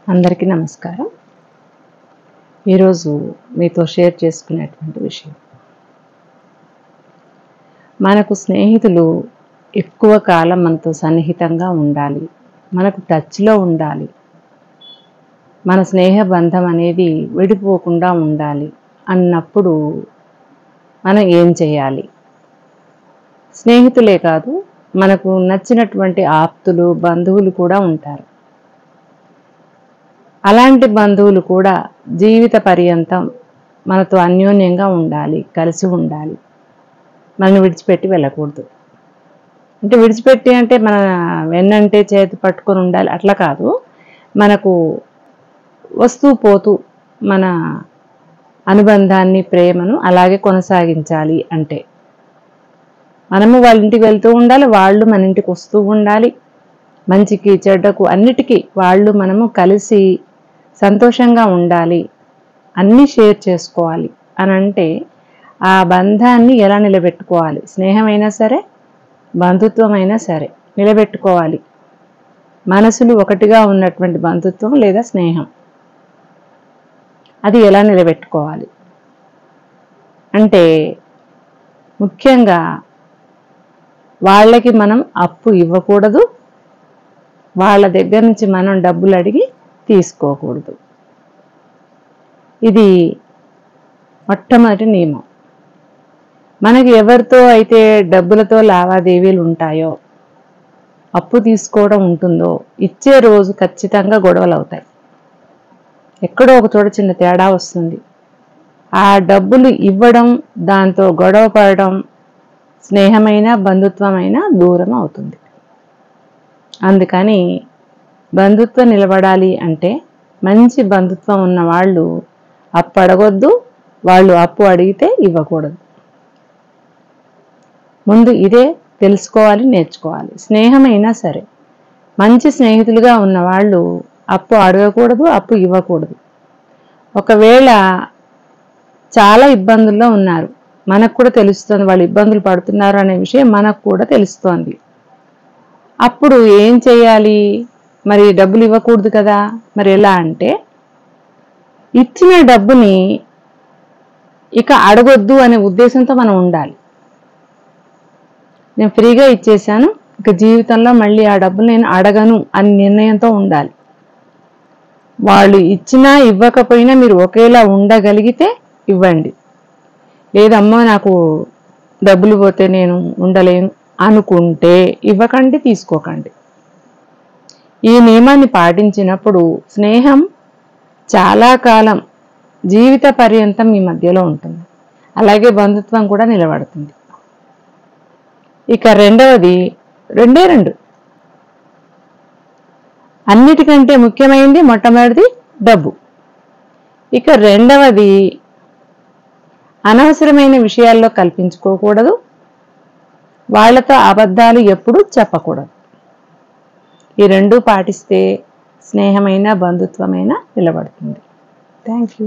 అందరికీ నమస్కారం. ఈరోజు మీతో షేర్ చేసుకునేటువంటి విషయం, మనకు స్నేహితులు ఎక్కువ కాలం మనతో సన్నిహితంగా ఉండాలి, మనకు టచ్లో ఉండాలి, మన స్నేహ బంధం అనేది విడిపోకుండా ఉండాలి అన్నప్పుడు మనం ఏం చేయాలి? స్నేహితులే కాదు, మనకు నచ్చినటువంటి ఆప్తులు, బంధువులు కూడా ఉంటారు. అలాంటి బంధువులు కూడా జీవిత పర్యంతం మనతో అన్యోన్యంగా ఉండాలి, కలిసి ఉండాలి, మనల్ని విడిచిపెట్టి వెళ్ళకూడదు. అంటే విడిచిపెట్టి అంటే మన వెన్నంటే చేతి పట్టుకొని ఉండాలి అట్లా కాదు, మనకు వస్తూ పోతూ మన అనుబంధాన్ని, ప్రేమను అలాగే కొనసాగించాలి. అంటే మనము వాళ్ళ ఇంటికి వెళ్తూ ఉండాలి, వాళ్ళు మన ఇంటికి వస్తూ ఉండాలి. మంచికి చెడ్డకు అన్నిటికీ వాళ్ళు మనము కలిసి సంతోషంగా ఉండాలి, అన్నీ షేర్ చేసుకోవాలి అని అంటే ఆ బంధాన్ని ఎలా నిలబెట్టుకోవాలి? స్నేహమైనా సరే, బంధుత్వం అయినా సరే నిలబెట్టుకోవాలి. మనసులు ఒకటిగా ఉన్నటువంటి బంధుత్వం లేదా స్నేహం, అది ఎలా నిలబెట్టుకోవాలి అంటే ముఖ్యంగా వాళ్ళకి మనం అప్పు ఇవ్వకూడదు, వాళ్ళ దగ్గర నుంచి మనం డబ్బులు అడిగి తీసుకోకూడదు. ఇది మొట్టమొదటి నియమం. మనకి ఎవరితో అయితే డబ్బులతో లావాదేవీలు ఉంటాయో, అప్పు తీసుకోవడం ఉంటుందో, ఇచ్చే రోజు ఖచ్చితంగా గొడవలు అవుతాయి. ఎక్కడో ఒక చోట చిన్న తేడా వస్తుంది. ఆ డబ్బులు ఇవ్వడం, దాంతో గొడవ పడడం, స్నేహమైన బంధుత్వమైన దూరం అవుతుంది. అందుకని బంధుత్వం నిలబడాలి అంటే మంచి బంధుత్వం ఉన్న వాళ్ళు అప్పు అడగొద్దు, వాళ్ళు అప్పు అడిగితే ఇవ్వకూడదు. ముందు ఇదే తెలుసుకోవాలి, నేర్చుకోవాలి. స్నేహమైనా సరే, మంచి స్నేహితులుగా ఉన్న వాళ్ళు అప్పు అడగకూడదు, అప్పు ఇవ్వకూడదు. ఒకవేళ చాలా ఇబ్బందుల్లో ఉన్నారు, మనకు కూడా తెలుస్తుంది వాళ్ళు ఇబ్బందులు పడుతున్నారు అనే విషయం మనకు కూడా తెలుస్తోంది. అప్పుడు ఏం చేయాలి? మరి డబ్బులు ఇవ్వకూడదు కదా, మరి ఎలా అంటే ఇచ్చిన డబ్బుని ఇక అడగొద్దు అనే ఉద్దేశంతో మనం ఉండాలి. నేను ఫ్రీగా ఇచ్చేసాను, ఇక జీవితంలో మళ్ళీ ఆ డబ్బులు నేను అడగను అని నిర్ణయంతో ఉండాలి. వాళ్ళు ఇచ్చినా ఇవ్వకపోయినా మీరు ఒకేలా ఉండగలిగితే ఇవ్వండి. లేదమ్మా నాకు డబ్బులు పోతే నేను ఉండలేను అనుకుంటే ఇవ్వకండి, తీసుకోకండి. ఈ నియమాన్ని పాటించినప్పుడు స్నేహం చాలా కాలం, జీవిత పర్యంతం మీ మధ్యలో ఉంటుంది. అలాగే బంధుత్వం కూడా నిలబడుతుంది. ఇక రెండవది, రెండు అన్నిటికంటే ముఖ్యమైనది మొట్టమొదటిది డబ్బు. ఇక రెండవది, అనవసరమైన విషయాల్లో కల్పించుకోకూడదు, వాళ్లతో అబద్ధాలు ఎప్పుడూ చెప్పకూడదు. ఈ రెండు పాటిస్తే స్నేహమైన బంధుత్వమైన నిలబడుతుంది. Thank you.